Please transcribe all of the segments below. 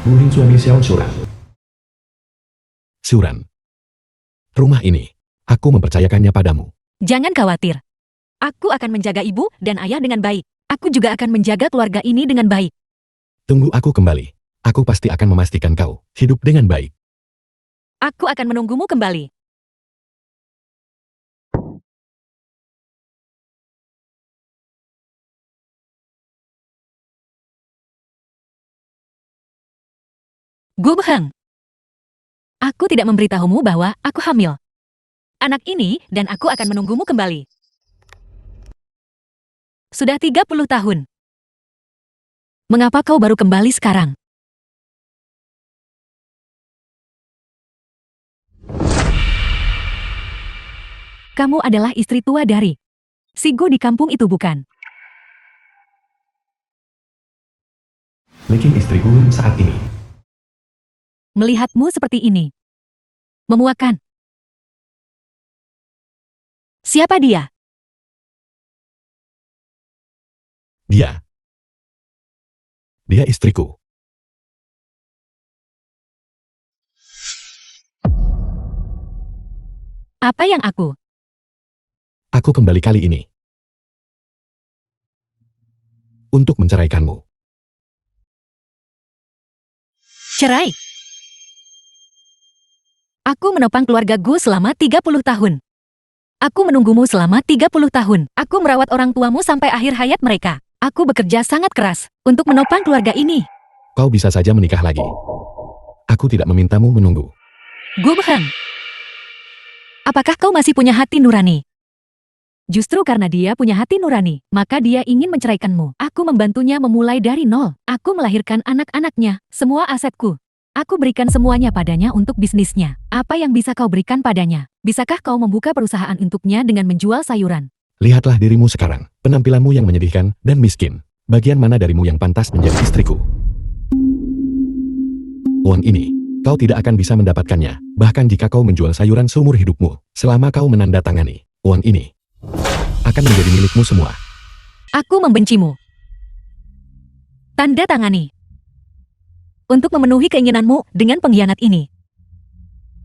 Guling suami Xiao Shuran. Shuran. Rumah ini, aku mempercayakannya padamu. Jangan khawatir. Aku akan menjaga ibu dan ayah dengan baik. Aku juga akan menjaga keluarga ini dengan baik. Tunggu aku kembali. Aku pasti akan memastikan kau hidup dengan baik. Aku akan menunggumu kembali. Gu Beheng. Aku tidak memberitahumu bahwa aku hamil. Anak ini dan aku akan menunggumu kembali. Sudah 30 tahun. Mengapa kau baru kembali sekarang? Kamu adalah istri tua dari si Gu di kampung itu, bukan? Leking istri Guling saat ini. Melihatmu seperti ini memuakkan. Siapa dia? Dia istriku. Apa yang aku? Aku kembali kali ini untuk menceraikanmu. Cerai. Aku menopang keluarga Gu selama 30 tahun. Aku menunggumu selama 30 tahun. Aku merawat orang tuamu sampai akhir hayat mereka. Aku bekerja sangat keras untuk menopang keluarga ini. Kau bisa saja menikah lagi. Aku tidak memintamu menunggu. Gu Beheng. Apakah kau masih punya hati nurani? Justru karena dia punya hati nurani, maka dia ingin menceraikanmu. Aku membantunya memulai dari nol. Aku melahirkan anak-anaknya, semua asetku. Aku berikan semuanya padanya untuk bisnisnya. Apa yang bisa kau berikan padanya? Bisakah kau membuka perusahaan untuknya dengan menjual sayuran? Lihatlah dirimu sekarang, penampilanmu yang menyedihkan dan miskin. Bagian mana darimu yang pantas menjadi istriku? Uang ini, kau tidak akan bisa mendapatkannya, bahkan jika kau menjual sayuran seumur hidupmu. Selama kau menandatangani, uang ini akan menjadi milikmu semua. Aku membencimu. Tanda tangani. Untuk memenuhi keinginanmu dengan pengkhianat ini.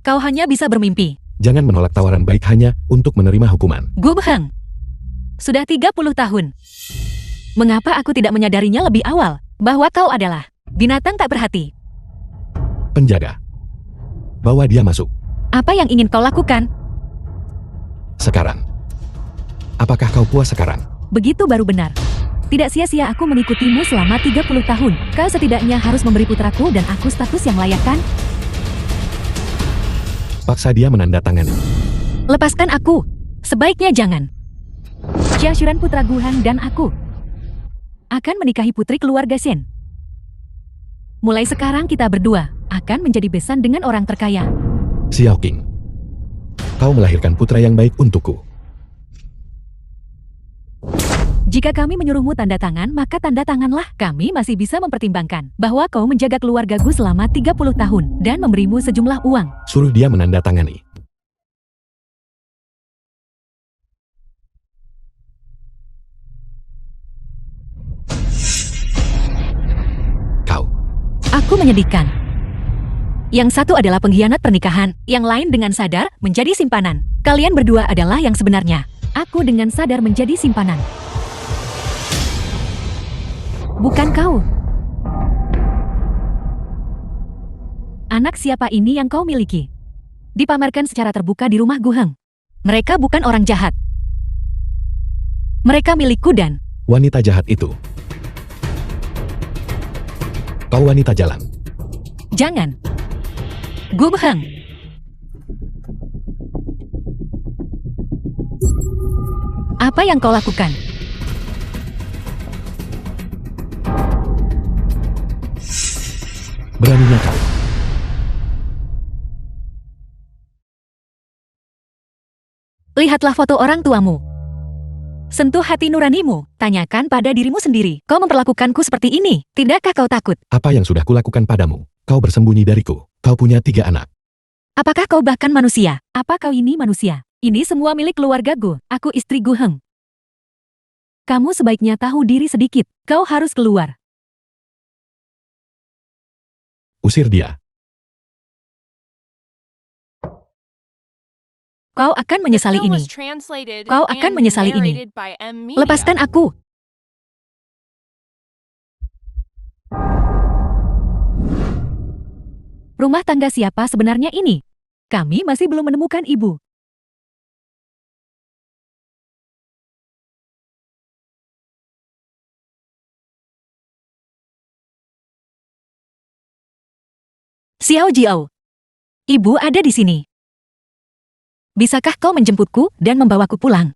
Kau hanya bisa bermimpi. Jangan menolak tawaran baik hanya untuk menerima hukuman. Gu Beheng. Sudah 30 tahun. Mengapa aku tidak menyadarinya lebih awal? Bahwa kau adalah binatang tak berhati. Penjaga. Bawa dia masuk. Apa yang ingin kau lakukan? Sekarang. Apakah kau puas sekarang? Begitu baru benar. Tidak sia-sia aku mengikutimu selama 30 tahun. Kau setidaknya harus memberi putraku dan aku status yang layak, kan? Paksa dia menandatangani. Lepaskan aku. Sebaiknya jangan. Xia Shuran putra Guhan dan aku akan menikahi putri keluarga Shen. Mulai sekarang kita berdua akan menjadi besan dengan orang terkaya. Xiao Qing. Kau melahirkan putra yang baik untukku. Jika kami menyuruhmu tanda tangan, maka tanda tanganlah. Kami masih bisa mempertimbangkan bahwa kau menjaga keluarga Gu selama 30 tahun dan memberimu sejumlah uang. Suruh dia menandatangani. Kau. Aku menyedihkan. Yang satu adalah pengkhianat pernikahan, yang lain dengan sadar menjadi simpanan. Kalian berdua adalah yang sebenarnya. Aku dengan sadar menjadi simpanan. Bukan kau. Anak siapa ini yang kau miliki? Dipamerkan secara terbuka di rumah Guheng. Mereka bukan orang jahat. Mereka milikku dan Wanita jahat itu. Kau wanita jalan. jangan. Gu Beheng. Apa yang kau lakukan? Beraninya kau. Lihatlah foto orang tuamu. Sentuh hati nuranimu. Tanyakan pada dirimu sendiri. Kau memperlakukanku seperti ini. Tidakkah kau takut? Apa yang sudah kulakukan padamu? Kau bersembunyi dariku. Kau punya 3 anak. Apakah kau bahkan manusia? Apa kau ini manusia? Ini semua milik keluarga Gu. Aku istri Gu Heng. Kamu sebaiknya tahu diri sedikit. Kau harus keluar. usir dia. Kau akan menyesali ini. Kau akan menyesali ini. Lepaskan aku. Rumah tangga siapa sebenarnya ini? Kami masih belum menemukan ibu. Xiao Jiao. Ibu ada di sini. Bisakah kau menjemputku dan membawaku pulang?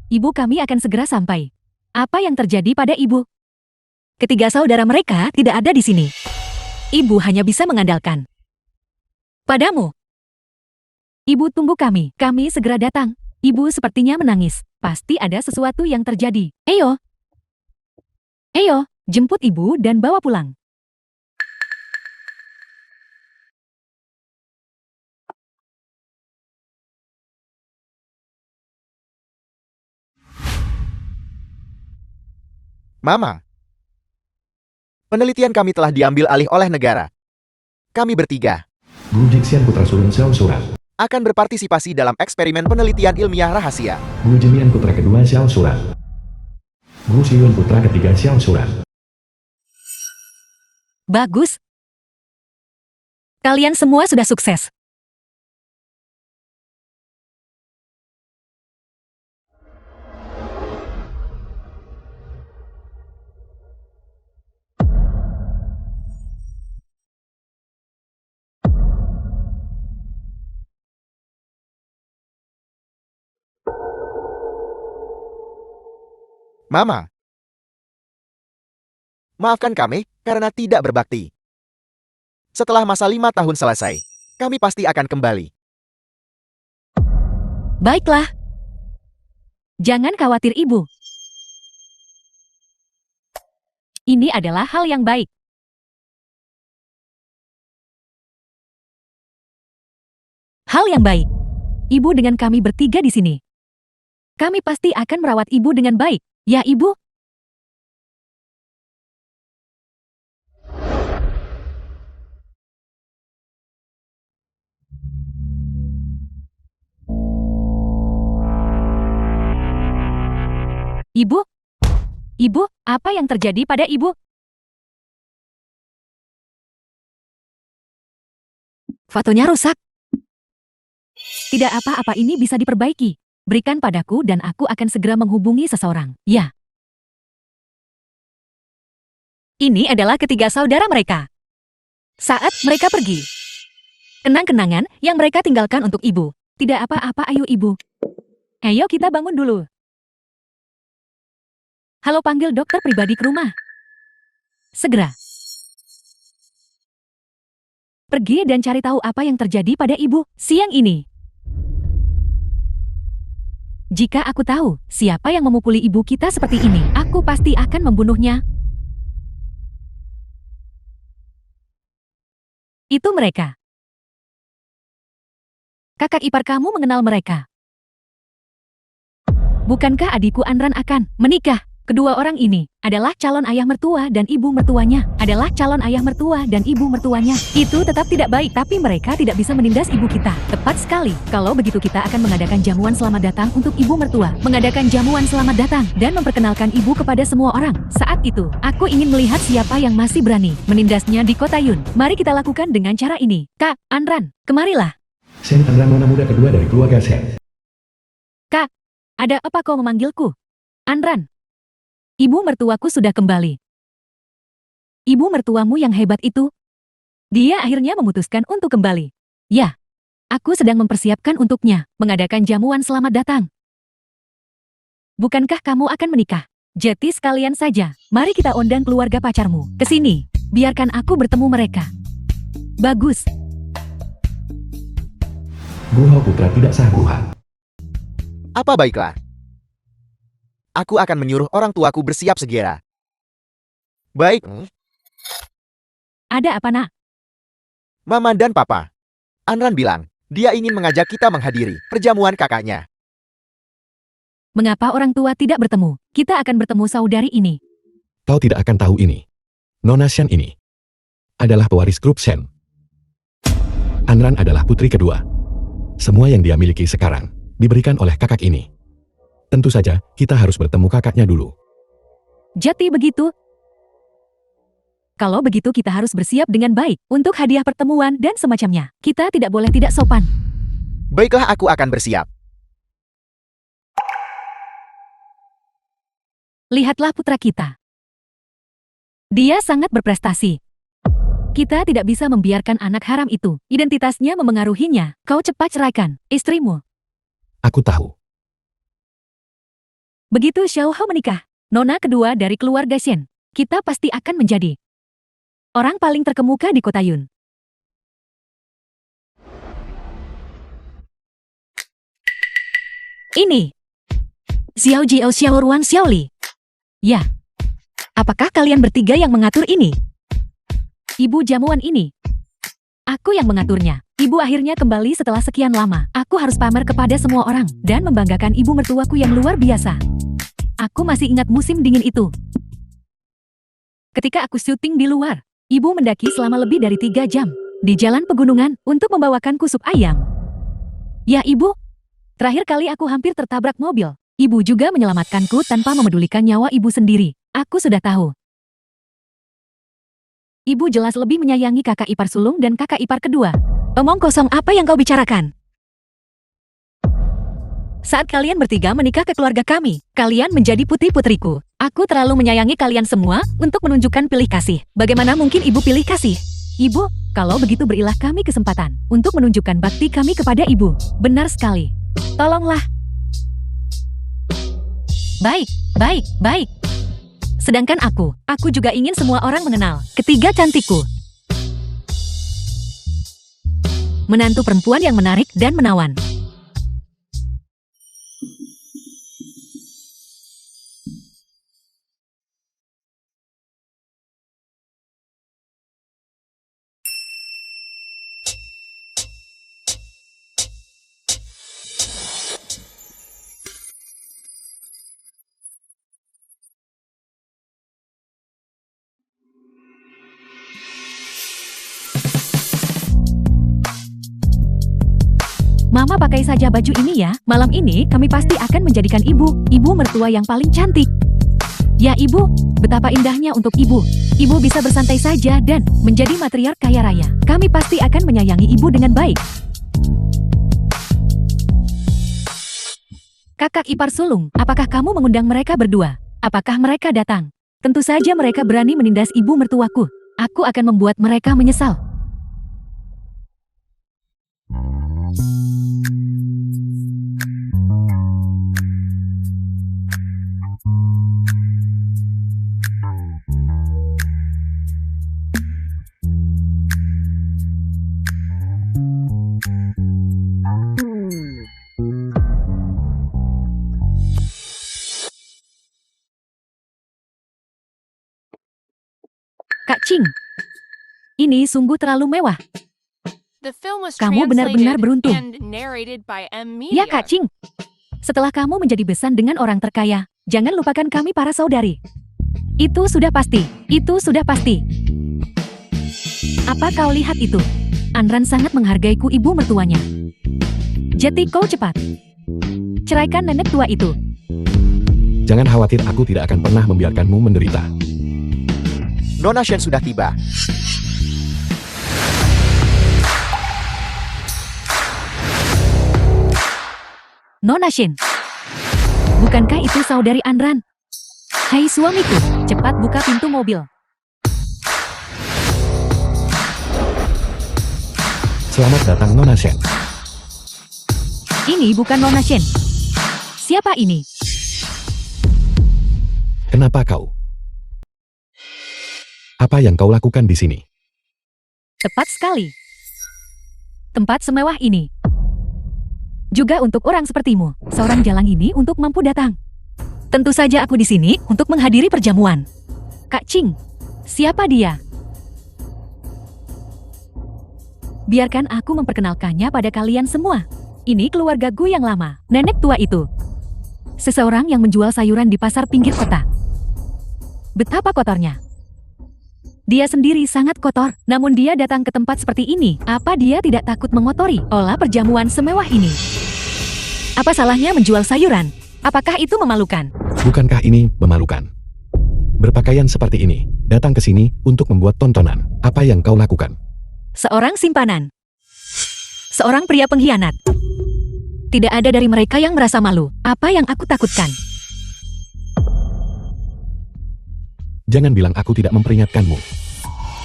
Ibu kami akan segera sampai. Apa yang terjadi pada ibu? Ketiga saudara mereka tidak ada di sini. Ibu hanya bisa mengandalkan padamu. Ibu tunggu kami. Kami segera datang. Ibu sepertinya menangis. Pasti ada sesuatu yang terjadi. Ayo. Ayo, jemput ibu dan bawa pulang. Mama, penelitian kami telah diambil alih oleh negara. Kami bertiga Guru Jixian Putra Sulung Xiao Surat. akan berpartisipasi dalam eksperimen penelitian ilmiah rahasia. Guru Jemian Putra kedua Xiao Surat. Guru Xiyun Putra ketiga Xiao Surat. Bagus. Kalian semua sudah sukses. Mama, maafkan kami karena tidak berbakti. Setelah masa 5 tahun selesai, kami pasti akan kembali. Baiklah. Jangan khawatir ibu. Ini adalah hal yang baik. Hal yang baik. Ibu dengan kami bertiga di sini. Kami pasti akan merawat ibu dengan baik. Ya, ibu? Ibu? Ibu, apa yang terjadi pada ibu? Fotonya rusak. Tidak apa-apa, ini bisa diperbaiki. Berikan padaku dan aku akan segera menghubungi seseorang. Ya. Ini adalah ketiga saudara mereka. Saat mereka pergi. Kenang-kenangan yang mereka tinggalkan untuk ibu. Tidak apa-apa, ayo ibu. Ayo kita bangun dulu. Halo, panggil dokter pribadi ke rumah. Segera. Pergi dan cari tahu apa yang terjadi pada ibu siang ini. Jika aku tahu siapa yang memukuli ibu kita seperti ini, aku pasti akan membunuhnya. Itu mereka. Kakak ipar kamu mengenal mereka. Bukankah adikku Anran akan menikah? Kedua orang ini adalah calon ayah mertua dan ibu mertuanya. Itu tetap tidak baik, tapi mereka tidak bisa menindas ibu kita. Tepat sekali. Kalau begitu kita akan mengadakan jamuan selamat datang untuk ibu mertua. Mengadakan jamuan selamat datang dan memperkenalkan ibu kepada semua orang. Saat itu, aku ingin melihat siapa yang masih berani menindasnya di kota Yun. Mari kita lakukan dengan cara ini. Kak, Anran, kemarilah. Shen Anran nona muda kedua dari keluarga Shen. Kak, ada apa kau memanggilku? Anran. Ibu mertuaku sudah kembali. Ibu mertuamu yang hebat itu? Dia akhirnya memutuskan untuk kembali. Ya, aku sedang mempersiapkan untuknya, mengadakan jamuan selamat datang. Bukankah kamu akan menikah? Jadi sekalian saja, mari kita undang keluarga pacarmu ke sini. Biarkan aku bertemu mereka. Bagus. Guhao Putra tidak sah Guha. Apa baiklah? Aku akan menyuruh orang tuaku bersiap segera. Baik. Ada apa, nak? Mama dan Papa. Anran bilang, dia ingin mengajak kita menghadiri perjamuan kakaknya. Mengapa orang tua tidak bertemu? Kita akan bertemu saudari ini. Kau tidak akan tahu ini. Nona Shen ini adalah pewaris grup Shen. Anran adalah putri kedua. Semua yang dia miliki sekarang diberikan oleh kakak ini. Tentu saja, kita harus bertemu kakaknya dulu. Jadi begitu? Kalau begitu kita harus bersiap dengan baik untuk hadiah pertemuan dan semacamnya. Kita tidak boleh tidak sopan. Baiklah, aku akan bersiap. Lihatlah putra kita. Dia sangat berprestasi. Kita tidak bisa membiarkan anak haram itu. Identitasnya memengaruhinya. Kau cepat ceraikan istrimu. Aku tahu. Begitu Xiao Hao menikah, nona kedua dari keluarga Shen, kita pasti akan menjadi orang paling terkemuka di kota Yun. Ini Xiao Jiao Xiao Ruan Xiao Li. Ya. Apakah kalian bertiga yang mengatur ini? Ibu jamuan ini. Aku yang mengaturnya. Ibu akhirnya kembali setelah sekian lama. Aku harus pamer kepada semua orang dan membanggakan ibu mertuaku yang luar biasa. Aku masih ingat musim dingin itu. Ketika aku syuting di luar, ibu mendaki selama lebih dari 3 jam di jalan pegunungan untuk membawakanku sup ayam. Ya ibu, terakhir kali aku hampir tertabrak mobil. Ibu juga menyelamatkanku tanpa memedulikan nyawa ibu sendiri. Aku sudah tahu. Ibu jelas lebih menyayangi kakak ipar sulung dan kakak ipar kedua. Omong kosong apa yang kau bicarakan? Saat kalian bertiga menikah ke keluarga kami, kalian menjadi putri-putriku. Aku terlalu menyayangi kalian semua untuk menunjukkan pilih kasih. Bagaimana mungkin ibu pilih kasih? Ibu, kalau begitu berilah kami kesempatan untuk menunjukkan bakti kami kepada ibu. Benar sekali. Tolonglah. Baik, baik, baik. Sedangkan aku juga ingin semua orang mengenal ketiga cantikku. Menantu perempuan yang menarik dan menawan. Mama pakai saja baju ini ya. Malam ini kami pasti akan menjadikan ibu mertua yang paling cantik. Ya ibu, betapa indahnya untuk ibu. Ibu bisa bersantai saja dan menjadi matriark kaya raya. Kami pasti akan menyayangi ibu dengan baik. Kakak ipar sulung, apakah kamu mengundang mereka berdua? Apakah mereka datang? Tentu saja mereka berani menindas ibu mertuaku. Aku akan membuat mereka menyesal. Kak Ching, ini sungguh terlalu mewah. Kamu benar-benar beruntung. Ya Kak Ching, setelah kamu menjadi besan dengan orang terkaya, jangan lupakan kami para saudari. Itu sudah pasti, itu sudah pasti. Apa kau lihat itu? Anran sangat menghargaiku ibu mertuanya. Jadi kau cepat ceraikan nenek tua itu. Jangan khawatir, aku tidak akan pernah membiarkanmu menderita. Nona Shen sudah tiba. Nona Shen, bukankah itu saudari Anran? Hai suamiku, cepat buka pintu mobil. Selamat datang Nona Shen. Ini bukan Nona Shen. Siapa ini? Kenapa kau? Apa yang kau lakukan di sini? Tepat sekali. Tempat semewah ini juga untuk orang sepertimu. Seorang jalang ini untuk mampu datang. Tentu saja aku di sini untuk menghadiri perjamuan. Kak Ching, siapa dia? Biarkan aku memperkenalkannya pada kalian semua. Ini keluarga Gu yang lama, nenek tua itu. Seseorang yang menjual sayuran di pasar pinggir kota. Betapa kotornya. Dia sendiri sangat kotor, namun dia datang ke tempat seperti ini. Apa dia tidak takut mengotori olah perjamuan semewah ini? Apa salahnya menjual sayuran? Apakah itu memalukan? Bukankah ini memalukan? Berpakaian seperti ini, datang ke sini untuk membuat tontonan. Apa yang kau lakukan? Seorang simpanan. Seorang pria pengkhianat. Tidak ada dari mereka yang merasa malu. Apa yang aku takutkan? Jangan bilang aku tidak memperingatkanmu.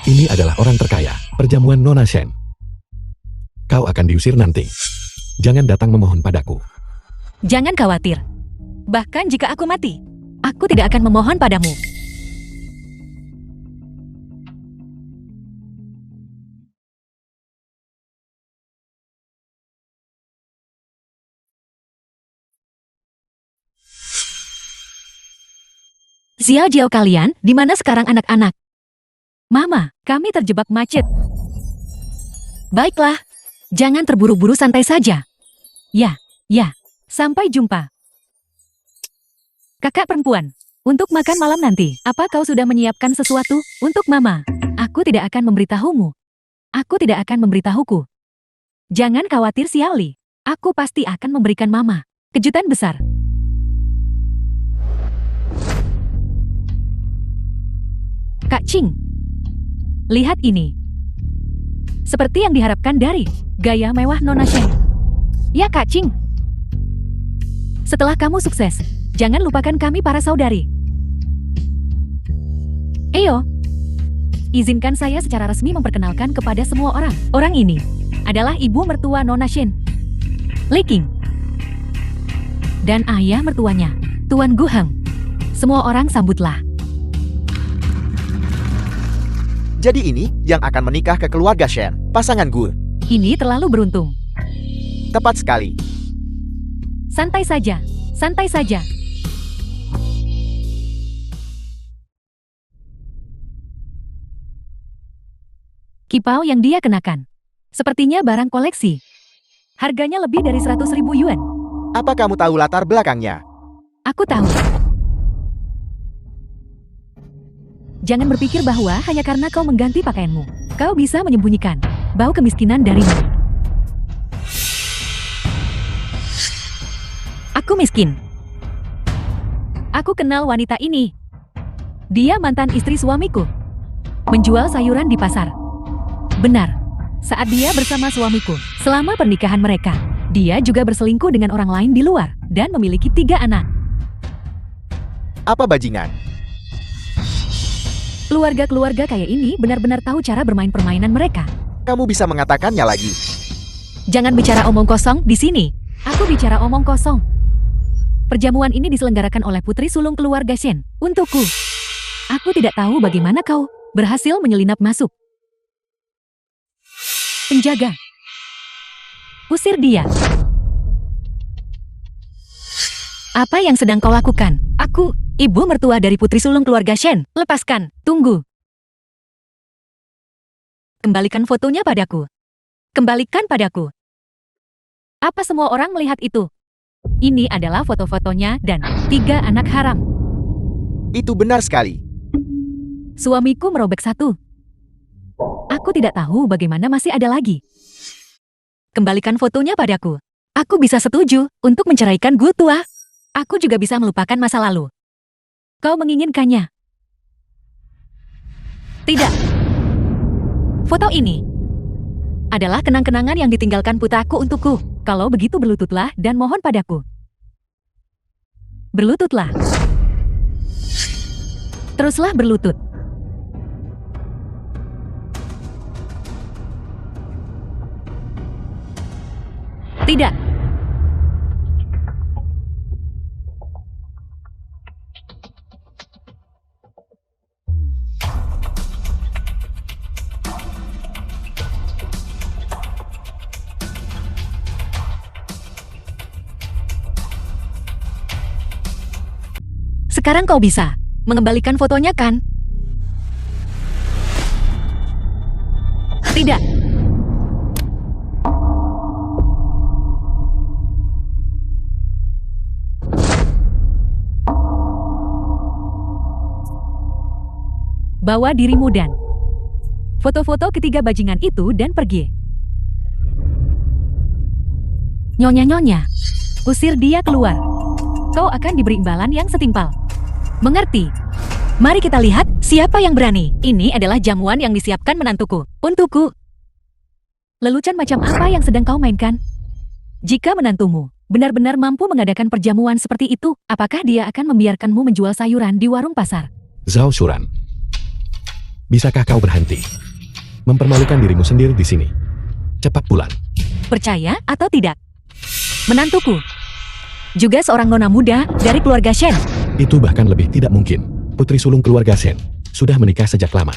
Ini adalah orang terkaya, perjamuan Nona Shen. Kau akan diusir nanti. Jangan datang memohon padaku. Jangan khawatir. Bahkan jika aku mati, aku tidak akan memohon padamu. Xiao kalian, di mana sekarang anak-anak? Mama, kami terjebak macet. Baiklah, jangan terburu-buru, santai saja. Ya, sampai jumpa. Kakak perempuan, untuk makan malam nanti, apa kau sudah menyiapkan sesuatu untuk Mama? Aku tidak akan memberitahumu. Aku tidak akan memberitahuku. Jangan khawatir Xiaoli, aku pasti akan memberikan Mama kejutan besar. Kak Ching, lihat ini. Seperti yang diharapkan dari gaya mewah Nona Shen. Ya Kak Ching. Setelah kamu sukses, jangan lupakan kami para saudari. Eyo, izinkan saya secara resmi memperkenalkan kepada semua orang. Orang ini adalah ibu mertua Nona Shen, Li Qing. Dan ayah mertuanya, Tuan Gu Heng. Semua orang sambutlah. Jadi ini yang akan menikah ke keluarga Shen, pasangan Gu. Ini terlalu beruntung. Tepat sekali. Santai saja, santai saja. Kipau yang dia kenakan, sepertinya barang koleksi. Harganya lebih dari 100.000 yuan. Apa kamu tahu latar belakangnya? Aku tahu. Jangan berpikir bahwa hanya karena kau mengganti pakaianmu, kau bisa menyembunyikan bau kemiskinan darimu. Aku miskin. Aku kenal wanita ini. Dia mantan istri suamiku. Menjual sayuran di pasar. Benar, saat dia bersama suamiku, selama pernikahan mereka, dia juga berselingkuh dengan orang lain di luar, dan memiliki 3 anak. Apa bajingan? Keluarga-keluarga kaya ini benar-benar tahu cara bermain permainan mereka. Kamu bisa mengatakannya lagi. Jangan bicara omong kosong di sini. Aku bicara omong kosong. Perjamuan ini diselenggarakan oleh putri sulung keluarga Shen, untukku. Aku tidak tahu bagaimana kau berhasil menyelinap masuk. Penjaga, usir dia. Apa yang sedang kau lakukan? Aku, ibu mertua dari putri sulung keluarga Shen. Lepaskan, tunggu. Kembalikan fotonya padaku. Kembalikan padaku. Apa semua orang melihat itu? Ini adalah foto-fotonya dan 3 anak haram. Itu benar sekali. Suamiku merobek 1. Aku tidak tahu bagaimana masih ada lagi. Kembalikan fotonya padaku. Aku bisa setuju untuk menceraikan Gu tua. Aku juga bisa melupakan masa lalu. Kau menginginkannya? Tidak. Foto ini adalah kenang-kenangan yang ditinggalkan putraku untukku. Kalau begitu berlututlah dan mohon padaku. Berlututlah. Teruslah berlutut. Tidak. Sekarang kau bisa mengembalikan fotonya, kan? Tidak. Bawa dirimu dan foto-foto ketiga bajingan itu dan pergi. Nyonya-nyonya, usir dia keluar. Kau akan diberi imbalan yang setimpal. Mengerti? Mari kita lihat siapa yang berani. Ini adalah jamuan yang disiapkan menantuku. Untukku. Lelucon macam apa yang sedang kau mainkan? Jika menantumu benar-benar mampu mengadakan perjamuan seperti itu, apakah dia akan membiarkanmu menjual sayuran di warung pasar? Zhao Shuran. Bisakah kau berhenti? Mempermalukan dirimu sendiri di sini. Cepat pulang. Percaya atau tidak? Menantuku. Juga seorang nona muda dari keluarga Shen. Itu bahkan lebih tidak mungkin. Putri sulung keluarga Shen sudah menikah sejak lama.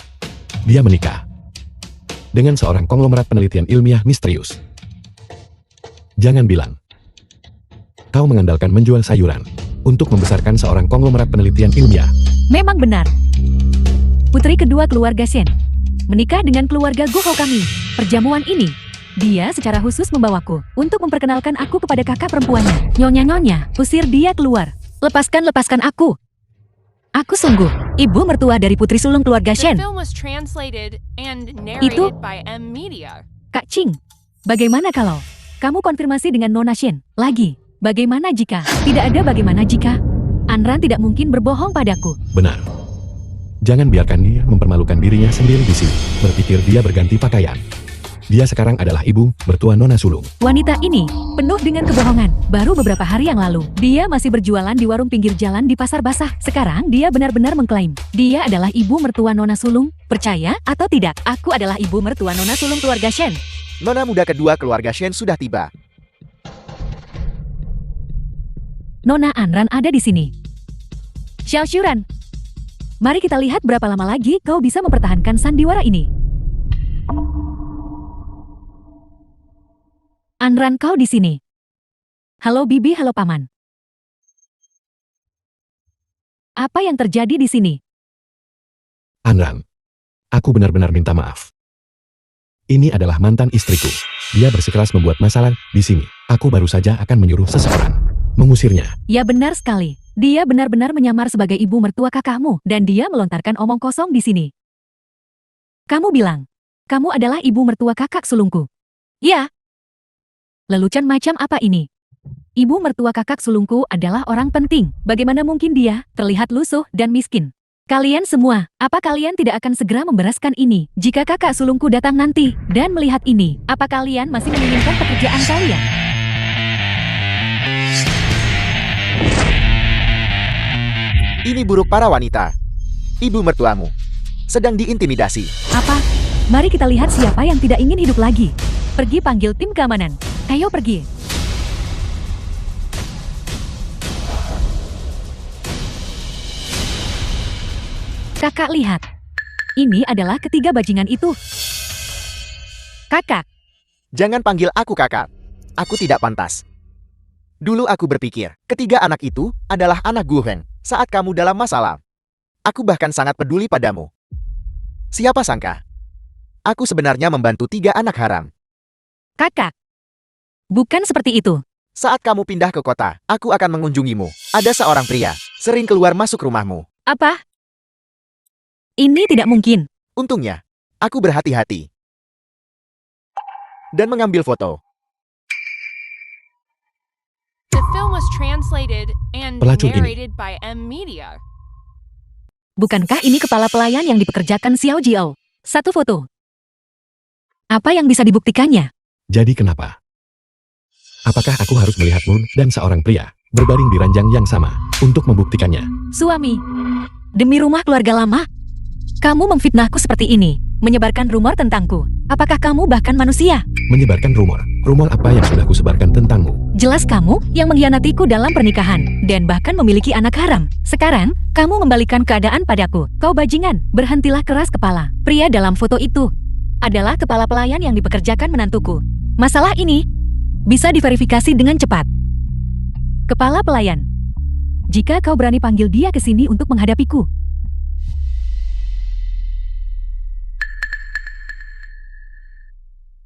Dia menikah dengan seorang konglomerat penelitian ilmiah misterius. Jangan bilang kau mengandalkan menjual sayuran untuk membesarkan seorang konglomerat penelitian ilmiah. Memang benar. Putri kedua keluarga Shen menikah dengan keluarga Guo kami. Perjamuan ini, dia secara khusus membawaku untuk memperkenalkan aku kepada kakak perempuannya. Nyonya-nyonya, usir dia keluar. Lepaskan aku. Aku sungguh ibu mertua dari putri sulung keluarga The Shen. film was translated and narrated by M Media. Kak Ching, bagaimana kalau kamu konfirmasi dengan Nona Shen lagi? Bagaimana jika tidak ada bagaimana jika? Anran tidak mungkin berbohong padaku. Benar. Jangan biarkan dia mempermalukan dirinya sendiri di sini. Berpikir dia berganti pakaian. Dia sekarang adalah ibu mertua Nona sulung. Wanita ini penuh dengan kebohongan. Baru beberapa hari yang lalu, dia masih berjualan di warung pinggir jalan di pasar basah. Sekarang dia benar-benar mengklaim dia adalah ibu mertua Nona sulung. Percaya atau tidak, aku adalah ibu mertua Nona sulung keluarga Shen. Nona muda kedua keluarga Shen sudah tiba. Nona Anran ada di sini. Xiao Shuran, mari kita lihat berapa lama lagi kau bisa mempertahankan sandiwara ini. Anran, kau di sini. Halo Bibi, halo Paman. Apa yang terjadi di sini? Anran, aku benar-benar minta maaf. Ini adalah mantan istriku. Dia bersikeras membuat masalah di sini. Aku baru saja akan menyuruh seseorang mengusirnya. Ya benar sekali. Dia benar-benar menyamar sebagai ibu mertua kakakmu dan dia melontarkan omong kosong di sini. Kamu bilang, kamu adalah ibu mertua kakak sulungku. Ya. Lelucon macam apa ini? Ibu mertua kakak sulungku adalah orang penting. Bagaimana mungkin dia terlihat lusuh dan miskin? Kalian semua, apa kalian tidak akan segera membereskan ini? Jika kakak sulungku datang nanti dan melihat ini, apa kalian masih menginginkan pekerjaan kalian? Ini buruk para wanita. Ibu mertuamu sedang diintimidasi. Apa? Mari kita lihat siapa yang tidak ingin hidup lagi. Pergi panggil tim keamanan. Ayo pergi. Kakak lihat. Ini adalah ketiga bajingan itu. Kakak. Jangan panggil aku kakak. Aku tidak pantas. Dulu aku berpikir, ketiga anak itu adalah anak Gu Heng saat kamu dalam masalah. Aku bahkan sangat peduli padamu. Siapa sangka? Aku sebenarnya membantu tiga anak haram. Kakak. Bukan seperti itu. Saat kamu pindah ke kota, aku akan mengunjungimu. Ada seorang pria, sering keluar masuk rumahmu. Apa? Ini tidak mungkin. Untungnya, aku berhati-hati. Dan mengambil foto. The film was translated and Pelacur ini. narrated by M Media. Bukankah ini kepala pelayan yang dipekerjakan Xiao Jiao? Satu foto. Apa yang bisa dibuktikannya? Jadi kenapa? Apakah aku harus melihatmu dan seorang pria berbaring di ranjang yang sama untuk membuktikannya? Suami, demi rumah keluarga lama, kamu memfitnahku seperti ini, menyebarkan rumor tentangku. Apakah kamu bahkan manusia? Menyebarkan rumor. Rumor apa yang sudah kusebarkan tentangmu? Jelas kamu yang mengkhianatiku dalam pernikahan, dan bahkan memiliki anak haram. Sekarang, kamu membalikan keadaan padaku. Kau bajingan, berhentilah keras kepala. Pria dalam foto itu adalah kepala pelayan yang dipekerjakan menantuku. Masalah ini bisa diverifikasi dengan cepat. Kepala pelayan, jika kau berani panggil dia ke sini untuk menghadapiku.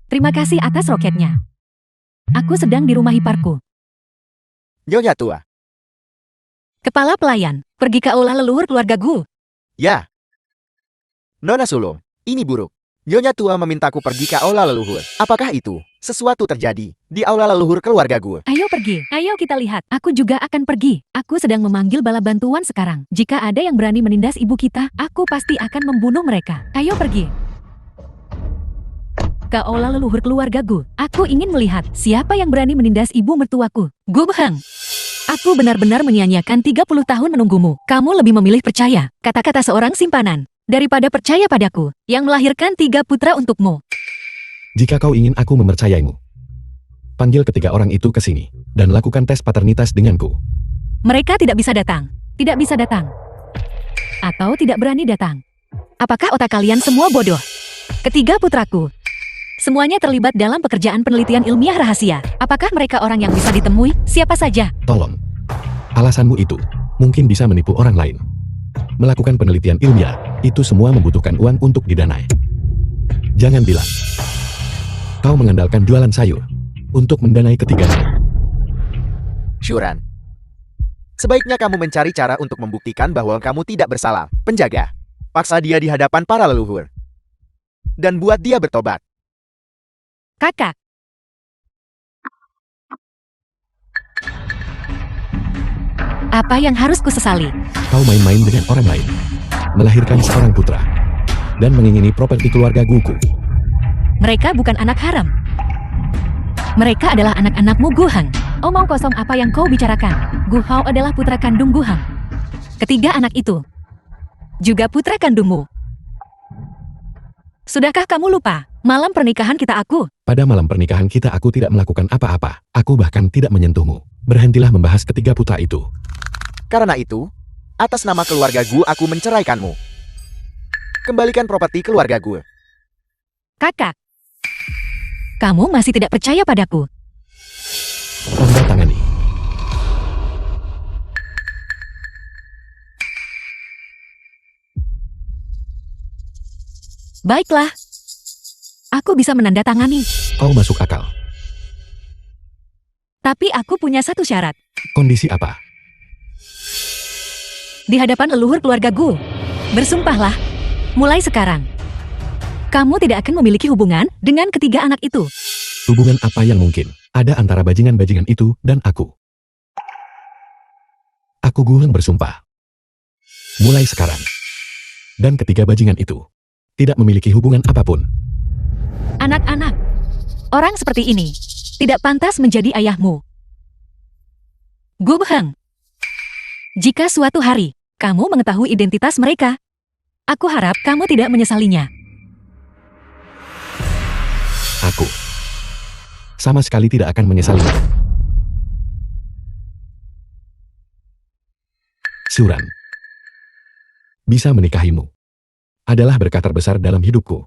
Terima kasih atas roketnya. Aku sedang di rumah hiparku. Nyonya tua. Kepala pelayan, pergi ke aula leluhur keluarga Gu. Ya. Nona Sulung, ini buruk. Nyonya tua memintaku pergi ke aula leluhur. Apakah itu sesuatu terjadi di aula leluhur keluarga gue? Ayo pergi, ayo kita lihat. Aku juga akan pergi. Aku sedang memanggil bala bantuan sekarang. Jika ada yang berani menindas ibu kita, aku pasti akan membunuh mereka. Ayo pergi. Ke aula leluhur keluarga Gu. Aku ingin melihat siapa yang berani menindas ibu mertuaku. Gu Beheng. Aku benar-benar menyia-nyiakan 30 tahun menunggumu. Kamu lebih memilih percaya kata-kata seorang simpanan daripada percaya padaku, yang melahirkan 3 putra untukmu. Jika kau ingin aku mempercayaimu, panggil ketiga orang itu ke sini, dan lakukan tes paternitas denganku. Mereka tidak bisa datang. Tidak bisa datang. Atau tidak berani datang. Apakah otak kalian semua bodoh? Ketiga putraku. Semuanya terlibat dalam pekerjaan penelitian ilmiah rahasia. Apakah mereka orang yang bisa ditemui? Siapa saja? Tolong. Alasanmu itu mungkin bisa menipu orang lain. Melakukan penelitian ilmiah, itu semua membutuhkan uang untuk didanai. Jangan bilang kau mengandalkan jualan sayur untuk mendanai ketiganya. Shuran, sebaiknya kamu mencari cara untuk membuktikan bahwa kamu tidak bersalah. Penjaga, paksa dia di hadapan para leluhur. Dan buat dia bertobat. Kakak. Apa yang harus kusesali? Kau main-main dengan orang lain, melahirkan seorang putra, dan mengingini properti keluarga Guku. Mereka bukan anak haram. Mereka adalah anak-anakmu Guhang. Omong kosong apa yang kau bicarakan. Guhao adalah putra kandung Guhang. Ketiga anak itu juga putra kandungmu. Sudahkah kamu lupa? Malam pernikahan kita aku. Pada malam pernikahan kita aku tidak melakukan apa-apa. Aku bahkan tidak menyentuhmu. Berhentilah membahas ketiga putra itu. Karena itu, atas nama keluarga gue aku menceraikanmu. Kembalikan properti keluarga gue. Kakak. Kamu masih tidak percaya padaku. Tanda tangani. Baiklah. Aku bisa menandatangani. Kau masuk akal. Tapi aku punya satu syarat. Kondisi apa? Di hadapan leluhur keluarga Gu. Bersumpahlah. Mulai sekarang. Kamu tidak akan memiliki hubungan dengan ketiga anak itu. Hubungan apa yang mungkin ada antara bajingan-bajingan itu dan aku? Aku Guheng bersumpah. Mulai sekarang. Dan ketiga bajingan itu tidak memiliki hubungan apapun. Anak-anak. Orang seperti ini tidak pantas menjadi ayahmu. Gu Beheng. Jika suatu hari kamu mengetahui identitas mereka, aku harap kamu tidak menyesalinya. Aku sama sekali tidak akan menyesalinya. Shuran, bisa menikahimu adalah berkah terbesar dalam hidupku.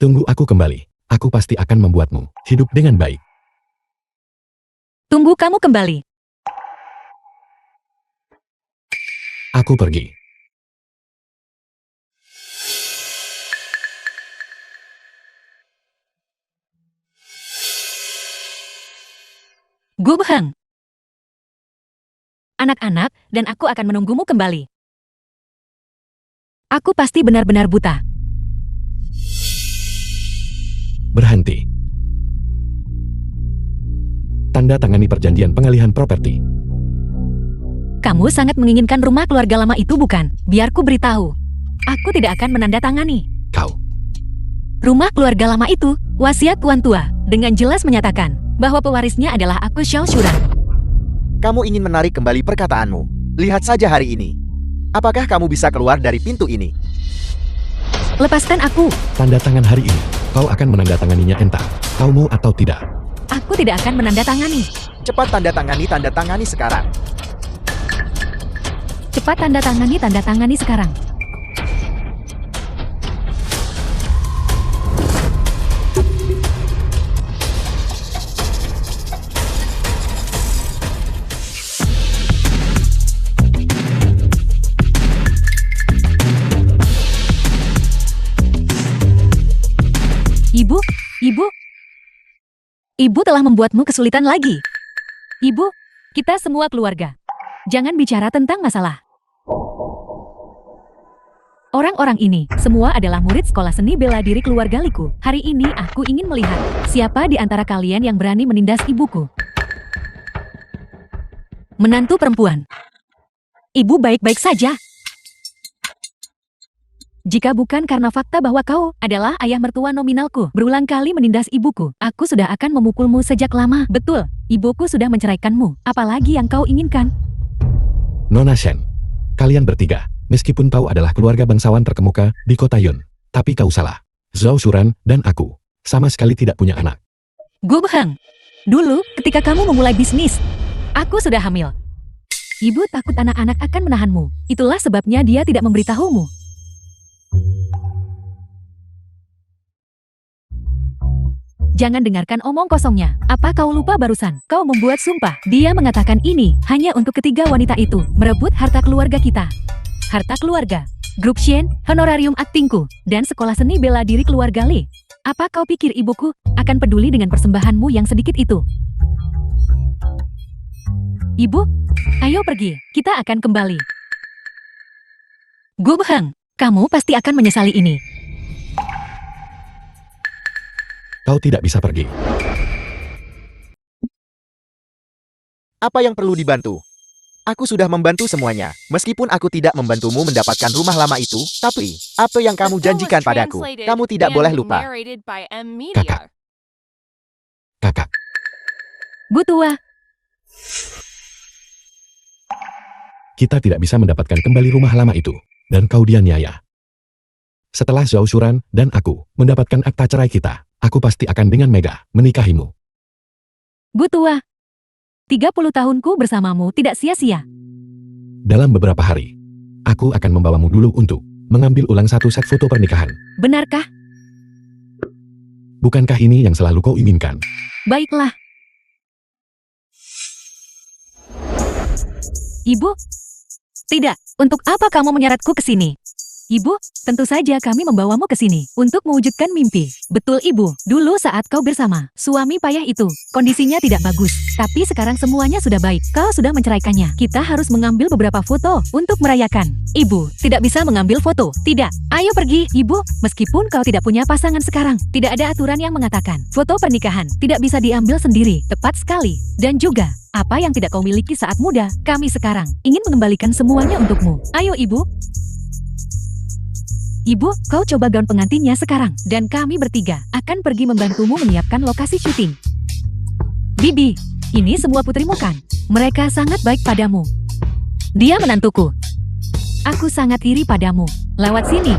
Tunggu aku kembali. Aku pasti akan membuatmu hidup dengan baik. Tunggu kamu kembali. Aku pergi. Gu Beheng. Anak-anak, dan aku akan menunggumu kembali. Aku pasti benar-benar buta. Berhenti. Tanda tangani perjanjian pengalihan properti. Kamu sangat menginginkan rumah keluarga lama itu bukan? Biar ku beritahu. Aku tidak akan menandatangani. Kau. Rumah keluarga lama itu, wasiat Tuan Tua, dengan jelas menyatakan bahwa pewarisnya adalah aku Xiao Shuran. Kamu ingin menarik kembali perkataanmu. Lihat saja hari ini. Apakah kamu bisa keluar dari pintu ini? Lepaskan aku. Tanda tangan hari ini. Kau akan menandatanganinya entah kau mau atau tidak. Aku tidak akan menandatangani. Cepat tanda tangani sekarang. Cepat tanda tangani sekarang. Ibu telah membuatmu kesulitan lagi. Ibu, Kita semua keluarga. Jangan bicara tentang masalah. Orang-orang ini semua adalah murid sekolah seni bela diri keluarga Liku. Hari ini aku ingin melihat siapa di antara kalian yang berani menindas ibuku. Menantu perempuan. Ibu baik-baik saja. Jika bukan karena fakta bahwa kau adalah ayah mertua nominalku, berulang kali menindas ibuku, aku sudah akan memukulmu sejak lama. Betul, ibuku sudah menceraikanmu. Apalagi yang kau inginkan? Nona Shen, kalian bertiga, meskipun kau adalah keluarga bangsawan terkemuka di kota Yun, tapi kau salah. Zhao Shuran dan aku sama sekali tidak punya anak. Gu Beheng, dulu ketika kamu memulai bisnis, aku sudah hamil. Ibu takut anak-anak akan menahanmu. Itulah sebabnya dia tidak memberitahumu. Jangan dengarkan omong kosongnya. Apa kau lupa barusan? Kau membuat sumpah. Dia mengatakan ini hanya untuk ketiga wanita itu merebut harta keluarga kita. Harta keluarga, grup Shen, honorarium aktingku, dan sekolah seni bela diri keluarga Li. Apa kau pikir ibuku akan peduli dengan persembahanmu yang sedikit itu? Ibu, ayo pergi. Kita akan kembali. Gu Beheng, kamu pasti akan menyesali ini. Kau tidak bisa pergi. Apa yang perlu dibantu? Aku sudah membantu semuanya. Meskipun aku tidak membantumu mendapatkan rumah lama itu, tapi apa yang kamu janjikan padaku? Kamu tidak boleh lupa. Kakak. Kakak. Gu tua, Kita tidak bisa mendapatkan kembali rumah lama itu, dan kau dianiaya. Setelah Zhao Shuran dan aku mendapatkan akta cerai kita, aku pasti akan dengan Mega menikahimu. Gu tua. 30 tahunku bersamamu tidak sia-sia. Dalam beberapa hari, aku akan membawamu dulu untuk mengambil ulang satu set foto pernikahan. Benarkah? Bukankah ini yang selalu kau inginkan? Baiklah. Ibu? Tidak, untuk apa kamu menyeretku ke sini? Ibu, tentu saja kami membawamu ke sini untuk mewujudkan mimpi. Betul Ibu, dulu saat kau bersama suami payah itu, kondisinya tidak bagus. Tapi sekarang semuanya sudah baik. Kau sudah menceraikannya. Kita harus mengambil beberapa foto untuk merayakan. Ibu, tidak bisa mengambil foto. Tidak. Ayo pergi, Ibu. Meskipun kau tidak punya pasangan sekarang, tidak ada aturan yang mengatakan foto pernikahan tidak bisa diambil sendiri. Tepat sekali. Dan juga, apa yang tidak kau miliki saat muda, kami sekarang ingin mengembalikan semuanya untukmu. Ayo Ibu. Ibu, kau coba gaun pengantinnya sekarang, dan kami bertiga akan pergi membantumu menyiapkan lokasi syuting. Bibi, ini semua putrimu kan? Mereka sangat baik padamu. Dia menantuku. Aku sangat iri padamu. Lewat sini.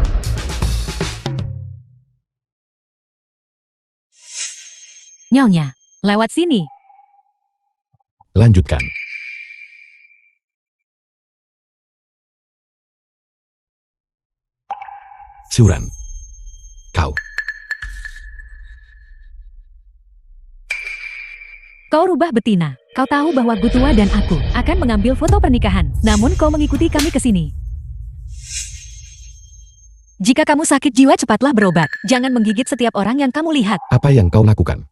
Nyonya, lewat sini. Lanjutkan. Shuran. Kau. Kau rubah betina. Kau tahu bahwa Gu tua dan aku akan mengambil foto pernikahan. Namun kau mengikuti kami ke sini. Jika kamu sakit jiwa, cepatlah berobat. Jangan menggigit setiap orang yang kamu lihat. Apa yang kau lakukan?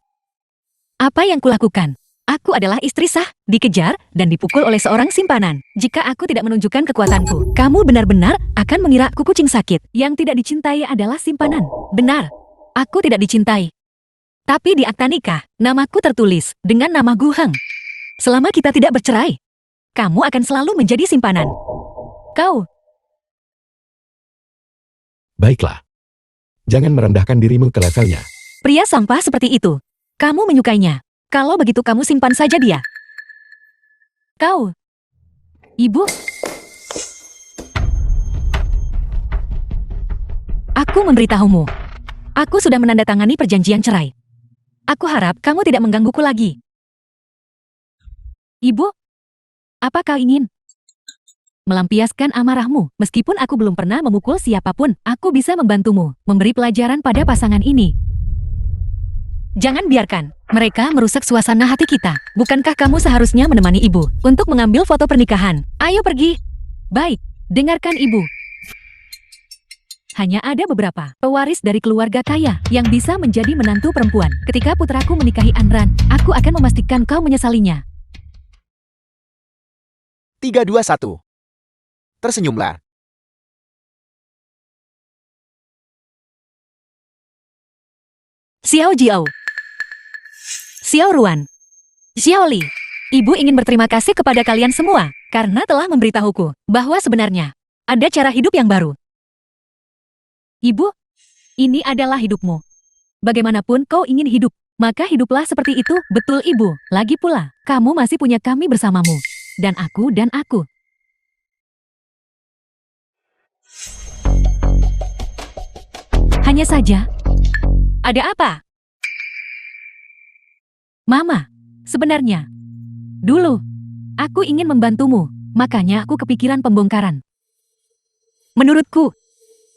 Apa yang kulakukan? Aku adalah istri sah, dikejar, dan dipukul oleh seorang simpanan. Jika aku tidak menunjukkan kekuatanku, kamu benar-benar akan mengira aku kucing sakit. Yang tidak dicintai adalah simpanan. Benar, aku tidak dicintai. Tapi di akta nikah, namaku tertulis dengan nama Gu Heng. Selama kita tidak bercerai, kamu akan selalu menjadi simpanan. Kau. Baiklah. Jangan merendahkan dirimu ke levelnya. Pria sampah seperti itu. Kamu menyukainya. Kalau begitu kamu simpan saja dia. Kau. Ibu. Aku memberitahumu. Aku sudah menandatangani perjanjian cerai. Aku harap kamu tidak menggangguku lagi. Ibu. Apa kau ingin? Melampiaskan amarahmu. Meskipun aku belum pernah memukul siapapun, aku bisa membantumu memberi pelajaran pada pasangan ini. Jangan biarkan mereka merusak suasana hati kita. Bukankah kamu seharusnya menemani ibu untuk mengambil foto pernikahan? Ayo pergi. Baik, dengarkan ibu. Hanya ada beberapa pewaris dari keluarga kaya yang bisa menjadi menantu perempuan. Ketika putraku menikahi Anran, aku akan memastikan kau menyesalinya. 3, 2, 1. Tersenyumlah. Xiao Jiao. Xiao Ruan. Xiao Li. Ibu ingin berterima kasih kepada kalian semua karena telah memberitahuku bahwa sebenarnya ada cara hidup yang baru. Ibu, ini adalah hidupmu. Bagaimanapun kau ingin hidup, maka hiduplah seperti itu, betul ibu. Lagi pula, kamu masih punya kami bersamamu. Dan aku. Hanya saja, ada apa? Mama, sebenarnya, dulu, aku ingin membantumu, makanya aku kepikiran pembongkaran. Menurutku,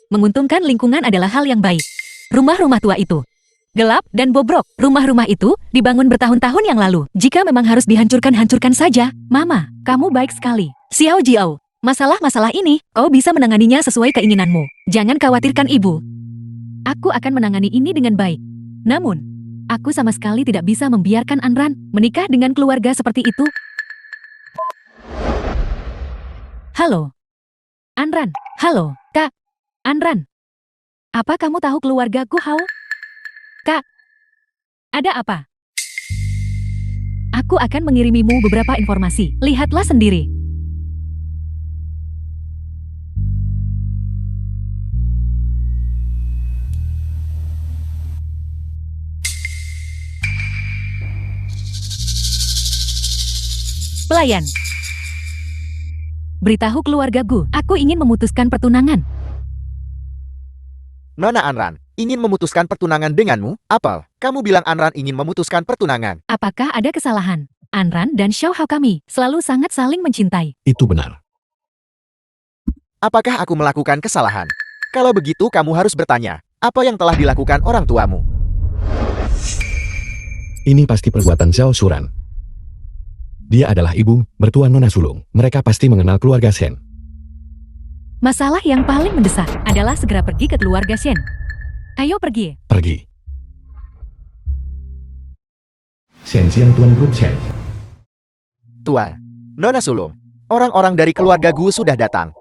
menguntungkan lingkungan adalah hal yang baik. Rumah-rumah tua itu gelap dan bobrok. Rumah-rumah itu dibangun bertahun-tahun yang lalu. Jika memang harus dihancurkan saja. Mama, kamu baik sekali. Xiao Jiao, masalah-masalah ini, kau bisa menanganinya sesuai keinginanmu. Jangan khawatirkan ibu. Aku akan menangani ini dengan baik. Namun, aku sama sekali tidak bisa membiarkan Anran menikah dengan keluarga seperti itu. Halo. Anran. Halo, Kak. Anran. Apa kamu tahu keluarga Gu Hao? Kak. Ada apa? Aku akan mengirimimu beberapa informasi. Lihatlah sendiri. Pelayan. Beritahu keluarga Gu, aku ingin memutuskan pertunangan. Nona Anran, ingin memutuskan pertunangan denganmu? Apel, kamu bilang Anran ingin memutuskan pertunangan. Apakah ada kesalahan? Anran dan Xiao Hao kami selalu sangat saling mencintai. Itu benar. Apakah aku melakukan kesalahan? Kalau begitu kamu harus bertanya, apa yang telah dilakukan orang tuamu? Ini pasti perbuatan Xiao Shuran. Dia adalah ibu, mertua Nona Sulung. Mereka pasti mengenal keluarga Shen. Masalah yang paling mendesak adalah segera pergi ke keluarga Shen. Ayo pergi. Pergi. Shen Xiang Tuan Grup Shen. Tuan, Nona Sulung, orang-orang dari keluarga Gu sudah datang.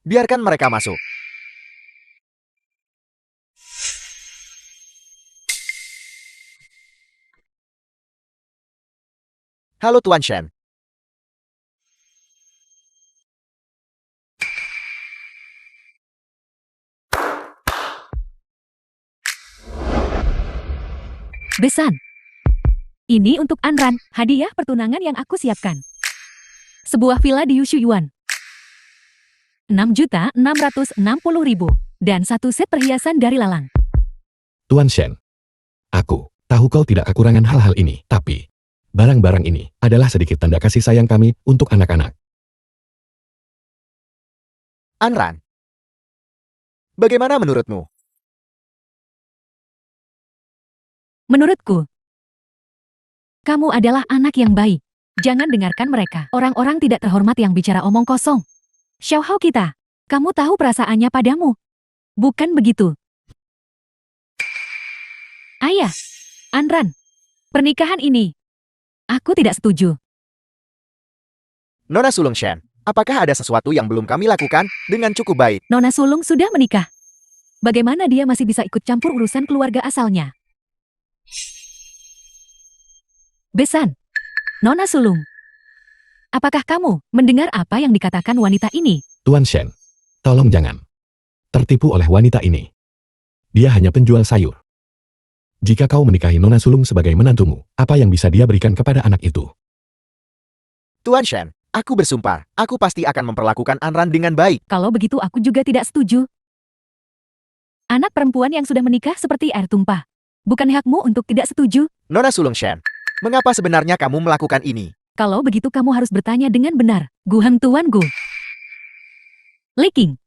Biarkan mereka masuk. Halo Tuan Shen. Besan. Ini untuk Anran, hadiah pertunangan yang aku siapkan. Sebuah villa di Yushu Yuan. 6.660.000 dan satu set perhiasan dari Lalang. Tuan Shen. Aku tahu kau tidak kekurangan hal-hal ini, tapi barang-barang ini adalah sedikit tanda kasih sayang kami untuk anak-anak. Anran, bagaimana menurutmu? Menurutku, kamu adalah anak yang baik. Jangan dengarkan mereka. Orang-orang tidak terhormat yang bicara omong kosong. Xiao Hao kita, kamu tahu perasaannya padamu. Bukan begitu? Ayah, Anran, pernikahan ini, aku tidak setuju. Nona Sulung Shen, apakah ada sesuatu yang belum kami lakukan dengan cukup baik? Nona Sulung sudah menikah. Bagaimana dia masih bisa ikut campur urusan keluarga asalnya? Besan, Nona Sulung, apakah kamu mendengar apa yang dikatakan wanita ini? Tuan Shen, tolong jangan tertipu oleh wanita ini. Dia hanya penjual sayur. Jika kau menikahi Nona Sulung sebagai menantumu, apa yang bisa dia berikan kepada anak itu? Tuan Shen, aku bersumpah, aku pasti akan memperlakukan Anran dengan baik. Kalau begitu aku juga tidak setuju. Anak perempuan yang sudah menikah seperti air tumpah. Bukan hakmu untuk tidak setuju. Nona Sulung Shen, mengapa sebenarnya kamu melakukan ini? Kalau begitu kamu harus bertanya dengan benar. Gu Heng Tuan Gu. Leaking.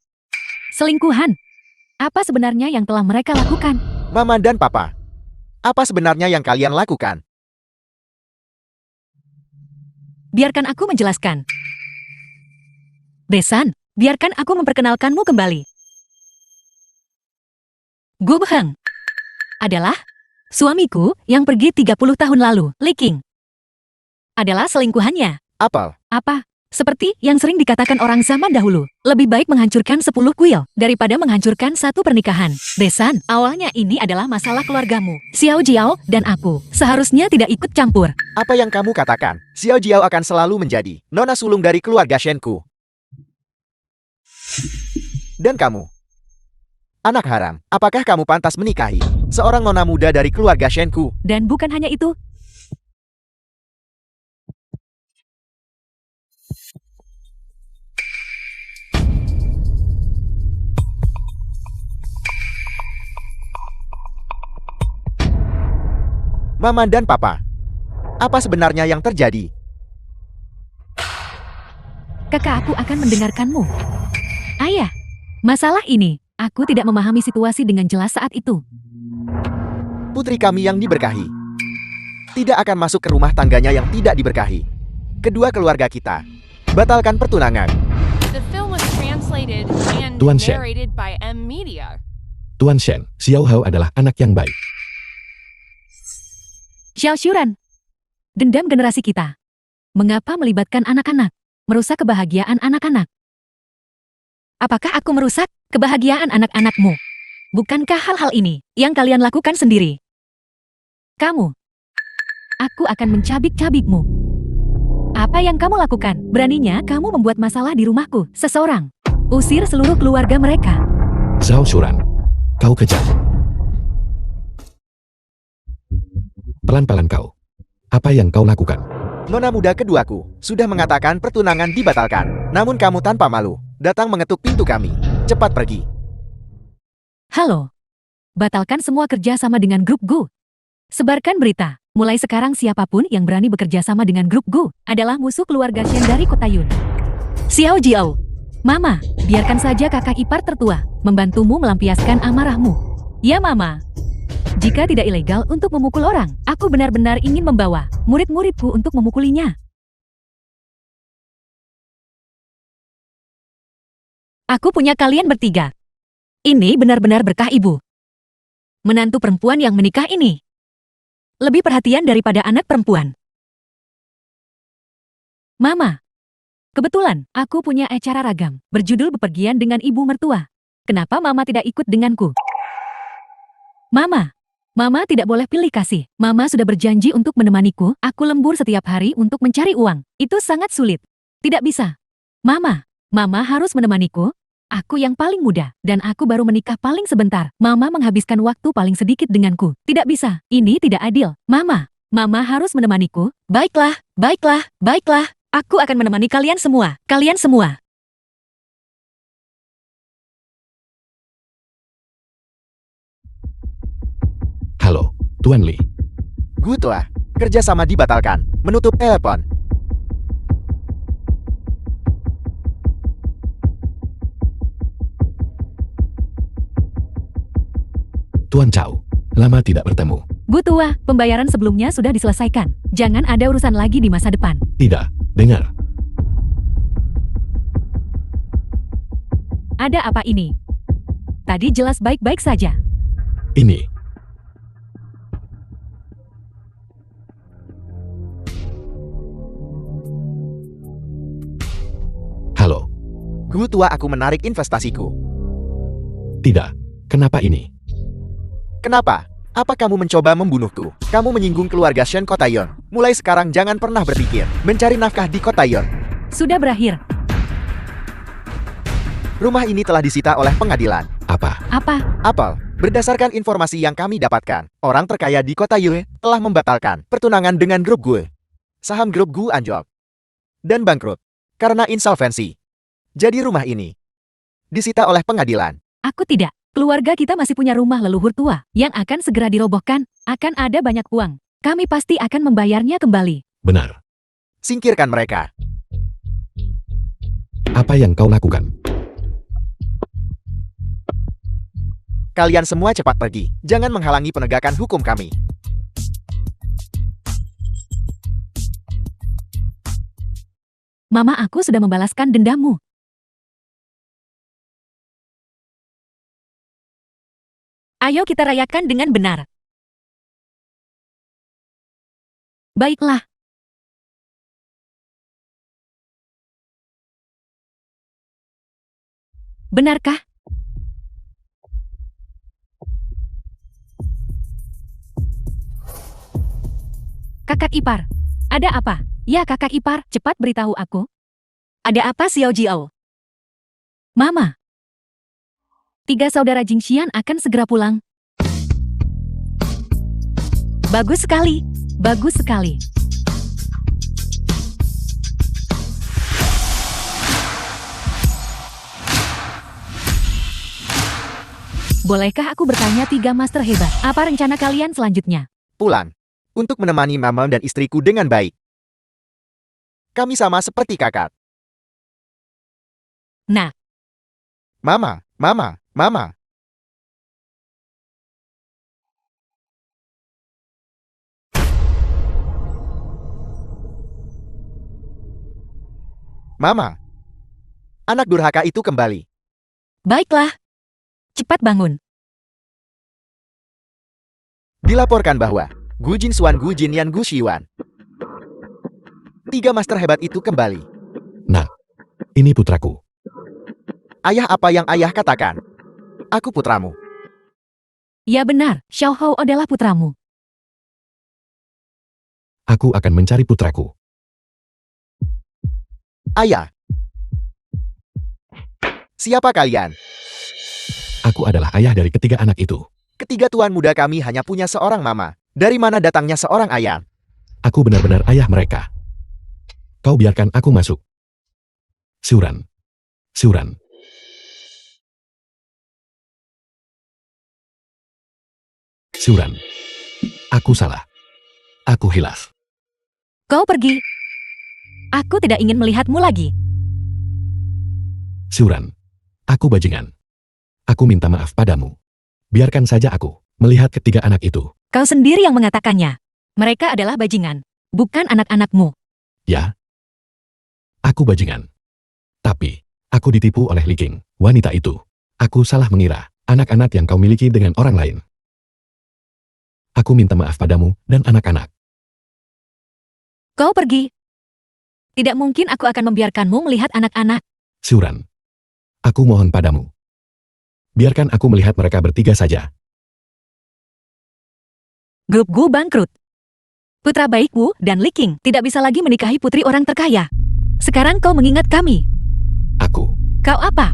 Selingkuhan. Apa sebenarnya yang telah mereka lakukan? Mama dan Papa, apa sebenarnya yang kalian lakukan? Biarkan aku menjelaskan. Besan, biarkan aku memperkenalkanmu kembali. Gu Heng adalah suamiku yang pergi 30 tahun lalu. Leaking adalah selingkuhannya. Apel, Apa? Seperti yang sering dikatakan orang zaman dahulu, lebih baik menghancurkan 10 kuil daripada menghancurkan satu pernikahan. Besan, awalnya ini adalah masalah keluargamu, Xiao Jiao dan aku. Seharusnya tidak ikut campur. Apa yang kamu katakan? Xiao Jiao akan selalu menjadi nona sulung dari keluarga Shenku. Dan kamu? Anak haram, apakah kamu pantas menikahi seorang nona muda dari keluarga Shenku? Dan bukan hanya itu, Mama dan Papa, apa sebenarnya yang terjadi? kakak aku akan mendengarkanmu. Ayah, masalah ini, aku tidak memahami situasi dengan jelas saat itu. Putri kami yang diberkahi tidak akan masuk ke rumah tangganya yang tidak diberkahi. Kedua keluarga kita batalkan pertunangan. The film was translated and Tuan Shen. narrated by M Media. Tuan Shen, Xiao Hao adalah anak yang baik. Xiao Shuran, dendam generasi kita. Mengapa melibatkan anak-anak? Merusak kebahagiaan anak-anak. Apakah aku merusak kebahagiaan anak-anakmu? Bukankah hal-hal ini yang kalian lakukan sendiri? Kamu, aku akan mencabik-cabikmu. Apa yang kamu lakukan? Beraninya kamu membuat masalah di rumahku, seseorang. Usir seluruh keluarga mereka. Zhao Shuran, kau kejam. Pelan-pelan kau. Apa yang kau lakukan? Nona muda keduaku sudah mengatakan pertunangan dibatalkan. Namun kamu tanpa malu datang mengetuk pintu kami. Cepat pergi. Halo. Batalkan semua kerja sama dengan grup Gu. Sebarkan berita. Mulai sekarang siapapun yang berani bekerja sama dengan grup Gu adalah musuh keluarga Shen dari kota Yun. Xiao Jiao. Mama, biarkan saja kakak ipar tertua membantumu melampiaskan amarahmu. Ya Mama. Jika tidak ilegal untuk memukul orang, aku benar-benar ingin membawa murid-muridku untuk memukulinya. Aku punya kalian bertiga. Ini benar-benar berkah ibu. Menantu perempuan yang menikah ini lebih perhatian daripada anak perempuan. Mama, kebetulan aku punya acara ragam berjudul bepergian dengan ibu mertua. Kenapa Mama tidak ikut denganku? Mama tidak boleh pilih kasih. Mama sudah berjanji untuk menemaniku. Aku lembur setiap hari untuk mencari uang. Itu sangat sulit. Tidak bisa. Mama harus menemaniku. Aku yang paling muda, dan aku baru menikah paling sebentar. Mama menghabiskan waktu paling sedikit denganku. Tidak bisa. Ini tidak adil. Mama harus menemaniku. Baiklah. Aku akan menemani kalian semua. Halo, Tuan Li. Gu telah kerjasama dibatalkan. Menutup telepon. Tuan Chao, lama tidak bertemu. Bu tua, pembayaran sebelumnya sudah diselesaikan. Jangan ada urusan lagi di masa depan. Tidak, dengar. Ada apa ini? Tadi jelas baik-baik saja. Ini. Halo. Gu tua, aku menarik investasiku. Tidak. Kenapa ini? Kenapa? Apa kamu mencoba membunuhku? Kamu menyinggung keluarga Shen Kota Yon. Mulai sekarang jangan pernah berpikir mencari nafkah di Kota Yon. Sudah berakhir. Rumah ini telah disita oleh pengadilan. Apa? Apel, berdasarkan informasi yang kami dapatkan, orang terkaya di Kota Yue telah membatalkan pertunangan dengan grup Gue. Saham grup Gue anjlok dan bangkrut karena insolvensi. Jadi rumah ini disita oleh pengadilan. Aku tidak. Keluarga kita masih punya rumah leluhur tua yang akan segera dirobohkan. Akan ada banyak uang. Kami pasti akan membayarnya kembali. Benar. Singkirkan mereka. Apa yang kau lakukan? Kalian semua cepat pergi. Jangan menghalangi penegakan hukum kami. Mama aku sudah membalaskan dendammu. Ayo kita rayakan dengan benar. Baiklah. Benarkah? Kakak ipar, ada apa? Ya kakak ipar, cepat beritahu aku. Ada apa Xiao Jiao? Mama. 3 saudara Jingxian akan segera pulang. Bagus sekali, bagus sekali. Bolehkah aku bertanya 3 master hebat, apa rencana kalian selanjutnya? Pulang. Untuk menemani mama dan istriku dengan baik. Kami sama seperti kakak. Nah, Mama, mama, mama. Mama. Anak durhaka itu kembali. baiklah. Cepat bangun. Dilaporkan bahwa Gu Jinxuan, Gu Jinyan, Gu Xiwan. 3 master hebat itu kembali. Nah, ini putraku. Ayah, apa yang ayah katakan? Aku putramu. Ya benar, Xiao Hou adalah putramu. Aku akan mencari putraku. Ayah. Siapa kalian? Aku adalah ayah dari ketiga anak itu. Ketiga tuan muda kami hanya punya seorang mama. Dari mana datangnya seorang ayah? Aku benar-benar ayah mereka. Kau biarkan aku masuk. Siuran. Siuran. Siuran. Aku salah. Aku hilaf. Kau pergi. Aku tidak ingin melihatmu lagi. Siuran. Aku bajingan. Aku minta maaf padamu. Biarkan saja aku melihat ketiga anak itu. Kau sendiri yang mengatakannya. Mereka adalah bajingan, bukan anak-anakmu. Ya. Aku bajingan. Tapi, aku ditipu oleh Li King, wanita itu. Aku salah mengira anak-anak yang kau miliki dengan orang lain. Aku minta maaf padamu dan anak-anak. Kau pergi. Tidak mungkin aku akan membiarkanmu melihat anak-anak. Siuran. Aku mohon padamu. Biarkan aku melihat mereka bertiga saja. Grup Gu bangkrut. Putra baik Wu dan Li King tidak bisa lagi menikahi putri orang terkaya. Sekarang kau mengingat kami. Aku. Kau apa?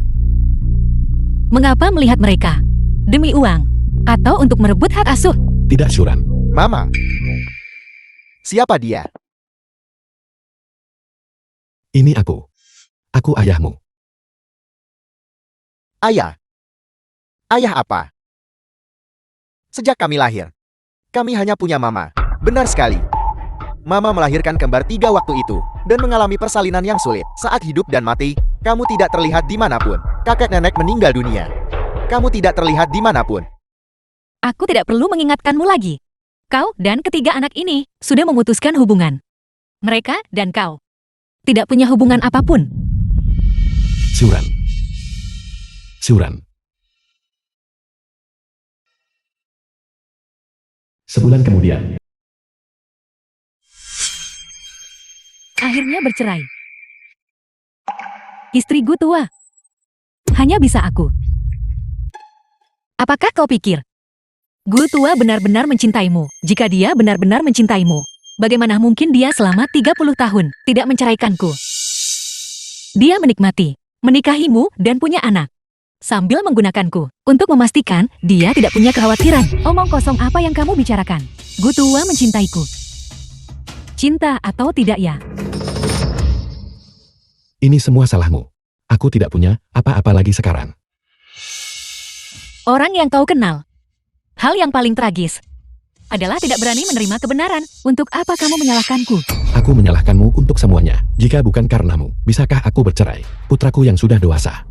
Mengapa melihat mereka? Demi uang? Atau untuk merebut hak asuh? Tidak, Siuran. Mama. Siapa dia? Ini aku. Aku ayahmu. Ayah. Ayah apa? Sejak kami lahir, kami hanya punya mama. Benar sekali. Mama melahirkan kembar 3 waktu itu, dan mengalami persalinan yang sulit. Saat hidup dan mati, kamu tidak terlihat dimanapun. Kakek nenek meninggal dunia. Kamu tidak terlihat dimanapun. Aku tidak perlu mengingatkanmu lagi. Kau dan ketiga anak ini sudah memutuskan hubungan. Mereka dan kau tidak punya hubungan apapun. Siuran. Siuran. Sebulan kemudian, Akhirnya bercerai. Istriku tua. Hanya bisa aku. Apakah kau pikir Gu tua benar-benar mencintaimu? Jika dia benar-benar mencintaimu, bagaimana mungkin dia selama 30 tahun tidak menceraikanku? Dia menikmati menikahimu dan punya anak sambil menggunakanku untuk memastikan dia tidak punya kekhawatiran. Omong kosong apa yang kamu bicarakan? Gu tua mencintaiku. Cinta atau tidak ya? Ini semua salahmu. Aku tidak punya apa-apa lagi sekarang. Orang yang kau kenal. Hal yang paling tragis adalah tidak berani menerima kebenaran. Untuk apa kamu menyalahkanku? Aku menyalahkanmu untuk semuanya. Jika bukan karenamu, bisakah aku bercerai? Putraku yang sudah dewasa.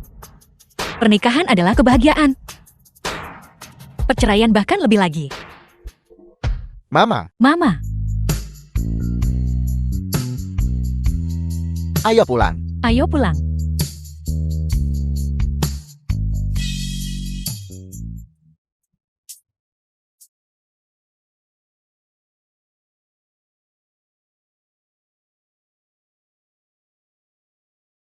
Pernikahan adalah kebahagiaan. Perceraian bahkan lebih lagi. Mama, Mama, ayo pulang. ayo pulang.